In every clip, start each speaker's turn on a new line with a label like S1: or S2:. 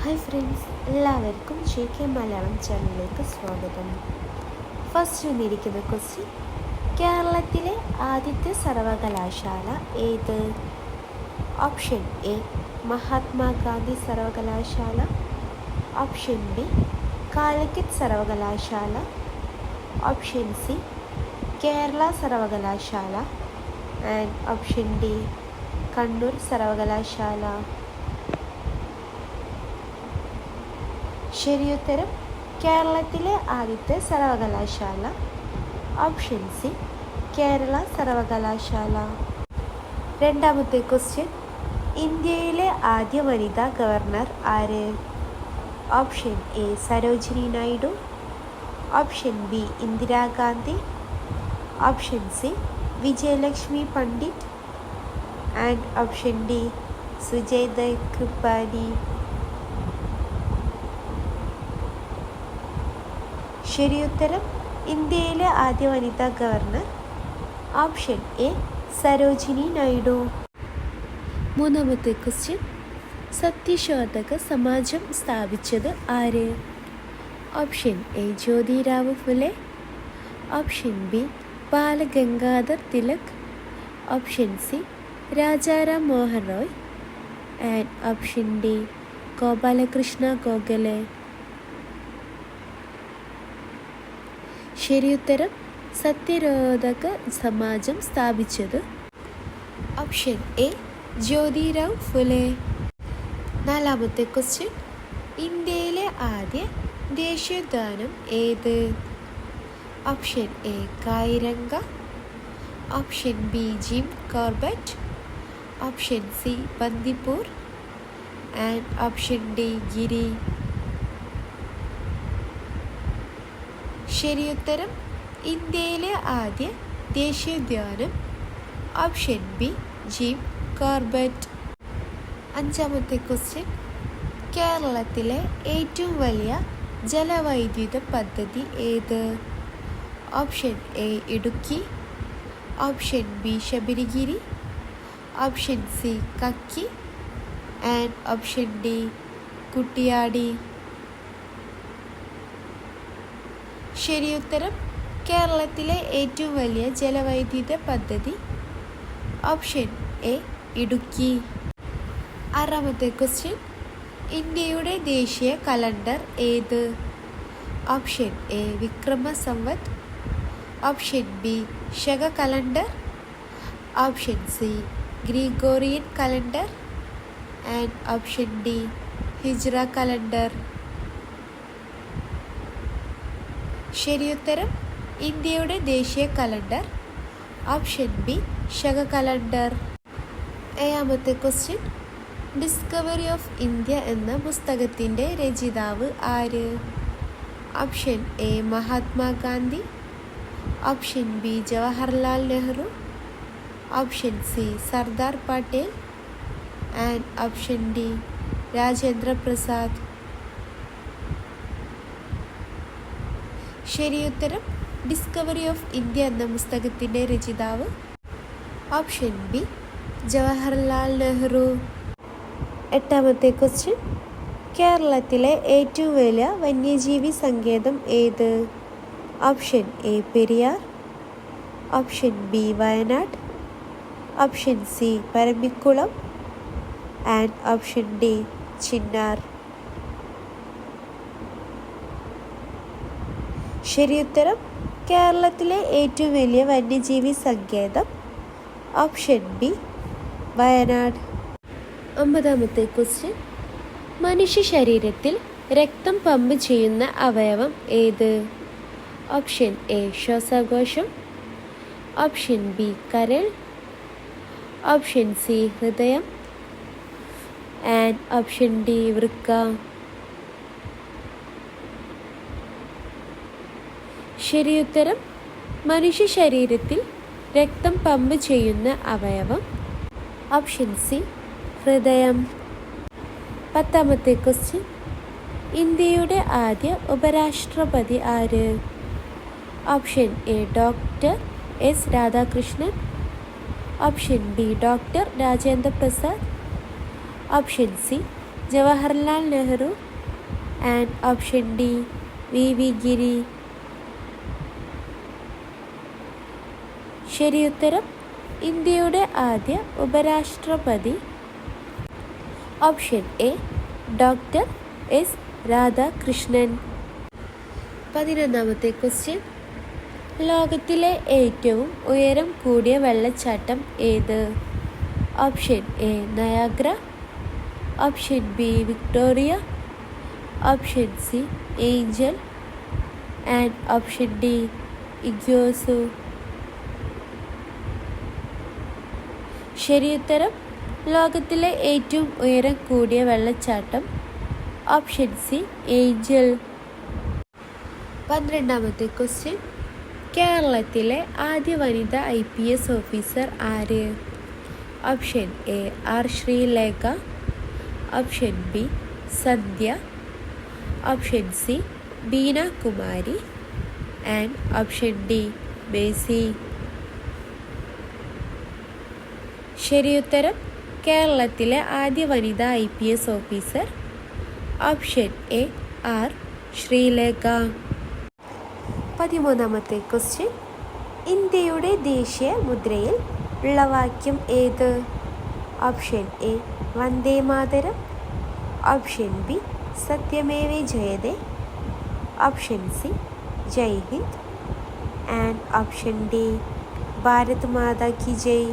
S1: Hi friends, എല്ലാവർക്കും JK Malayalam ചാനലിലേക്ക് സ്വാഗതം. ഫസ്റ്റ് വന്നിരിക്കുന്ന ക്വസ്റ്റ്യൻ: കേരളത്തിലെ ആദ്യത്തെ സർവകലാശാല ഏത്? ഓപ്ഷൻ എ മഹാത്മാഗാന്ധി സർവകലാശാല, ഓപ്ഷൻ ബി കാലിക്കറ്റ് സർവകലാശാല, ഓപ്ഷൻ സി കേരള സർവകലാശാല ആൻഡ് ഓപ്ഷൻ ഡി കണ്ണൂർ സർവകലാശാല. ശരിയുത്തരം കേരളത്തിലെ ആദ്യത്തെ സർവകലാശാല ഓപ്ഷൻ സി കേരള സർവകലാശാല. രണ്ടാമത്തെ ക്വസ്റ്റ്യൻ: ഇന്ത്യയിലെ ആദ്യ വനിതാ ഗവർണർ ആര്? Option A Sarojini Naidu, option B Indira Gandhi, option C Vijayalakshmi Pandit and option D Sucheta Kripalani. ശരിയുത്തരം ഇന്ത്യയിലെ ആദ്യ വനിതാ governor option A Sarojini Naidu. മൂന്നാമത്തെ ക്വസ്റ്റ്യൻ: സത്യശോധക സമാജം സ്ഥാപിച്ചത് ആര്? Option A Jyotirao Phule, option B Balgangadhar Tilak, option C Rajaram Mohan Roy and option D Gopalakrishna Gokhale. ശരിയുത്തരം സത്യശോധക സമാജം സ്ഥാപിച്ചത് ഓപ്ഷൻ എ ജ്യോതിറാവ് ഫുലെ. നാലാമത്തെ ക്വസ്റ്റ്യൻ: ഇന്ത്യയിലെ ആദ്യ ദേശീയോദ്യാനം ഏത്? Option A Kaziranga, option B Jim Corbett, option C Bandipur and option D Giri. ശരിയുത്തരം ഇന്ത്യയിലെ ആദ്യ ദേശീയോദ്യാനം ഓപ്ഷൻ ബി ജിം കോർബറ്റ്. അഞ്ചാമത്തെ ക്വസ്റ്റ്യൻ: കേരളത്തിലെ ഏറ്റവും വലിയ ജലവൈദ്യുത പദ്ധതി ഏത്? Option A Idukki, option B Sabarigiri, option C Kakki and option D Kuttiyadi. ശരിയുത്തരം കേരളത്തിലെ ഏറ്റവും വലിയ ജലവൈദ്യുത പദ്ധതി ഓപ്ഷൻ എ ഇടുക്കി. ആറാമത്തെ ക്വസ്റ്റ്യൻ: ഇന്ത്യയുടെ ദേശീയ കലണ്ടർ ഏത്? Option A Vikram Samvat, option B Saka calendar, option C Gregorian calendar and option D Hijri calendar. ശരിയുത്തരം ഇന്ത്യയുടെ ദേശീയ calendar option B Saka calendar. ഏഴാമത്തെ ക്വസ്റ്റ്യൻ: ഡിസ്കവറി ഓഫ് ഇന്ത്യ എന്ന പുസ്തകത്തിൻ്റെ രചയിതാവ് ആര്? Option A Mahatma Gandhi, option B Jawaharlal Nehru, option C Sardar Patel and option D Rajendra Prasad. ശരിയുത്തരം Discovery of India എന്ന പുസ്തകത്തിൻ്റെ രചയിതാവ് ഓപ്ഷൻ ബി ജവഹർലാൽ നെഹ്റു. എട്ടാമത്തെ ക്വസ്റ്റ്യൻ: കേരളത്തിലെ ഏറ്റവും വലിയ വന്യജീവി സങ്കേതം ഏത്? Option A Periyar, option B Wayanad, option C Parambikulam and option D Chinnar. ശരിയുത്തരം കേരളത്തിലെ ഏറ്റവും വലിയ വന്യജീവി സങ്കേതം ഓപ്ഷൻ ബി വയനാട്. ഒമ്പതാമത്തെ ക്വസ്റ്റ്യൻ: മനുഷ്യ ശരീരത്തിൽ രക്തം പമ്പ് ചെയ്യുന്ന അവയവം ഏത്? ഓപ്ഷൻ എ ശ്വാസകോശം, ഓപ്ഷൻ ബി കരൾ, ഓപ്ഷൻ സി ഹൃദയം ആൻഡ് ഓപ്ഷൻ ഡി വൃക്ക. ശരിയുത്തരം മനുഷ്യ ശരീരത്തിൽ രക്തം പമ്പ് ചെയ്യുന്ന അവയവം ഓപ്ഷൻ സി ഹൃദയം. പത്താമത്തെ ക്വസ്റ്റ്യൻ: ഇന്ത്യയുടെ ആദ്യ ഉപരാഷ്ട്രപതി ആര്? Option A doctor S Radhakrishnan, option B doctor Rajendra Prasad, option C Jawaharlal Nehru. And option D V Giri. ശരിയുത്തരം ഇന്ത്യയുടെ ആദ്യ ഉപരാഷ്ട്രപതി. Option A doctor S Radhakrishnan. 11ാമത്തെ ക്വസ്റ്റ്യൻ. ലോകത്തിലെ ഏറ്റവും ഉയരം കൂടിയ വെള്ളച്ചാട്ടം ഏത്? Option A Niagara. Option B Victoria. Option C Angel. And option D Iguazu. ശരിയുത്തരം ലോകത്തിലെ ഏറ്റവും ഉയരം കൂടിയ വെള്ളച്ചാട്ടം ഓപ്ഷൻ സി ഏഞ്ചൽ. 12ാമത്തെ ക്വസ്റ്റ്യൻ. കേരളത്തിലെ ആദ്യ വനിതാ IPS ഓഫീസർ ആര്? Option A R Sreelekha. Option B Sandhya. Option C Beena Kumari. And option D മേസി. ശരിയുത്തരം കേരളത്തിലെ ആദ്യ വനിതാ IPS officer option A R Sreelekha. 13ാമത്തെ ക്വസ്റ്റ്യൻ. ഇന്ത്യയുടെ ദേശീയ മുദ്രയിൽ ഉള്ള വാക്യം ഏത്? Option A Vande Mataram. Option B Satyameva Jayate. Option C Jai Hind. And option D Bharat Mata ki Jai.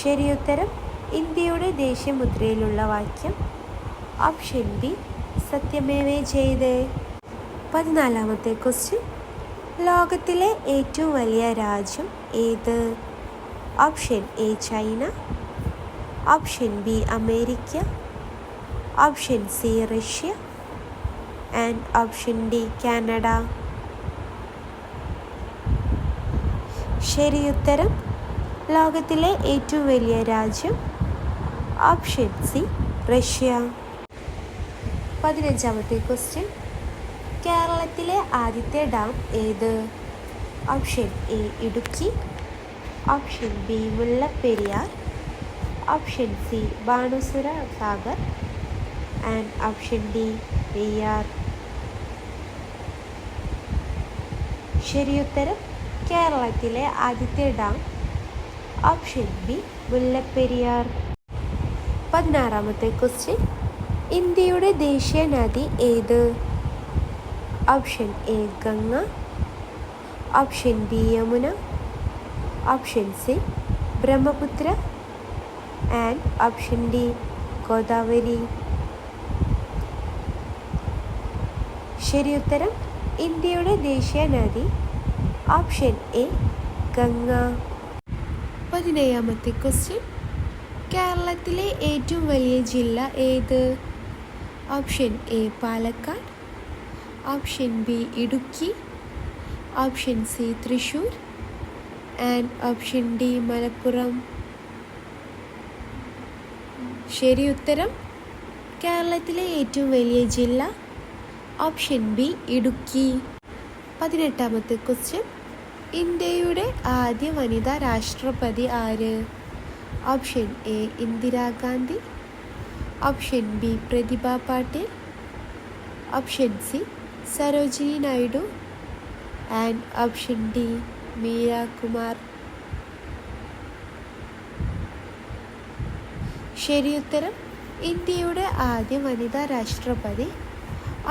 S1: ശരിയുത്തരം ഇന്ത്യയുടെ ദേശീയ മുദ്രയിലുള്ള വാക്യം ഓപ്ഷൻ ബി സത്യമേവ ജയതേ. 14ാമത്തെ ക്വസ്റ്റ്യൻ. ലോകത്തിലെ ഏറ്റവും വലിയ രാജ്യം ഏത്? Option A China. Option B America. Option C Russia. And option D Canada. ശരിയുത്തരം ലോകത്തിലെ ഏറ്റവും വലിയ രാജ്യം ഓപ്ഷൻ സി റഷ്യ. 15ാമത്തെ ക്വസ്റ്റ്യൻ. കേരളത്തിലെ ആദ്യത്തെ ഡാം ഏത്? Option A Idukki. Option B Mullaperiyar. Option C Banasura Sagar. And option D Neyyar. ശരിയുത്തരം കേരളത്തിലെ ആദ്യത്തെ ഡാം ഓപ്ഷൻ ബി മുല്ലപ്പെരിയാർ. 16ാമത്തെ ക്വസ്റ്റ്യൻ. ഇന്ത്യയുടെ ദേശീയ നദി ഏത്? Option A Ganga. Option B Yamuna. Option C Brahmaputra. And option D Godavari. ശരിയുത്തരം ഇന്ത്യയുടെ ദേശീയ നദി ഓപ്ഷൻ എ ഗംഗ. 17ാമത്തെ ക്വസ്റ്റ്യൻ. കേരളത്തിലെ ഏറ്റവും വലിയ ജില്ല ഏത്? Option A Palakkad. Option B Idukki. Option C Thrissur. And option D Malappuram. ശരിയുത്തരം കേരളത്തിലെ ഏറ്റവും വലിയ ജില്ല ഓപ്ഷൻ ബി ഇടുക്കി. 18ാമത്തെ ക്വസ്റ്റ്യൻ. ഇന്ത്യയുടെ ആദ്യ വനിതാ രാഷ്ട്രപതി ആര്? Option A Indira Gandhi. Option B Pratibha Patil. Option C Sarojini Naidu. And option D Meira Kumar. ശരിയുത്തരം ഇന്ത്യയുടെ ആദ്യ വനിതാ രാഷ്ട്രപതി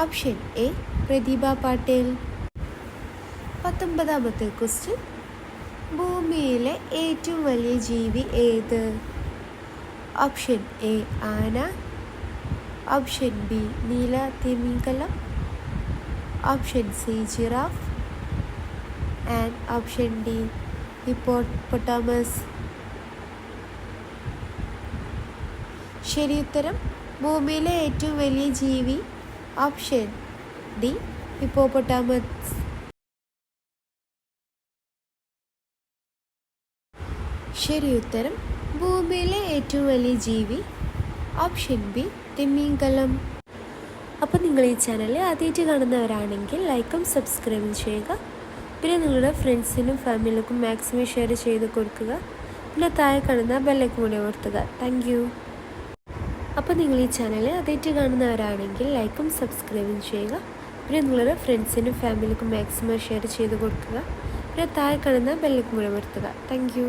S1: ഓപ്ഷൻ എ പ്രതിഭ പാട്ടീൽ. 19ാമത്തെ ക്വസ്റ്റ്യൻ. ഭൂമിയിലെ ഏറ്റവും വലിയ ജീവി ഏത്? ഓപ്ഷൻ എ ആന. ഓപ്ഷൻ ബി നീല തിമിംഗലം. Option C giraffe. And option D hippopotamus. ശരിയുത്തരം ഭൂമിയിലെ ഏറ്റവും വലിയ ജീവി ഓപ്ഷൻ ഡി ഹിപ്പോപ്പൊട്ടാമസ്. ശരിയുത്തരം ഭൂമിയിലെ ഏറ്റവും വലിയ ജീവി ഓപ്ഷൻ ബി തിമിംഗലം. അപ്പോൾ നിങ്ങൾ ഈ ചാനൽ ആദ്യമായിട്ട് കാണുന്നവരാണെങ്കിൽ ലൈക്കും സബ്സ്ക്രൈബും ചെയ്യുക. പിന്നെ നിങ്ങളുടെ ഫ്രണ്ട്സിനും ഫാമിലിക്കും മാക്സിമം ഷെയർ ചെയ്ത് കൊടുക്കുക. പിന്നെ താഴെ കാണുന്ന ബെല്ലൈക്കൺ കൂടി അമർത്തുക. Thank you. അപ്പോൾ നിങ്ങൾ ഈ ചാനൽ ആദ്യമായിട്ട് കാണുന്നവരാണെങ്കിൽ ലൈക്കും സബ്സ്ക്രൈബും ചെയ്യുക. പിന്നെ നിങ്ങളുടെ ഫ്രണ്ട്സിനും ഫാമിലിക്കും മാക്സിമം ഷെയർ ചെയ്ത് കൊടുക്കുക. പിന്നെ താഴെ കാണുന്ന ബെല്ലൈക്കൺ കൂടി അമർത്തുക. Thank you.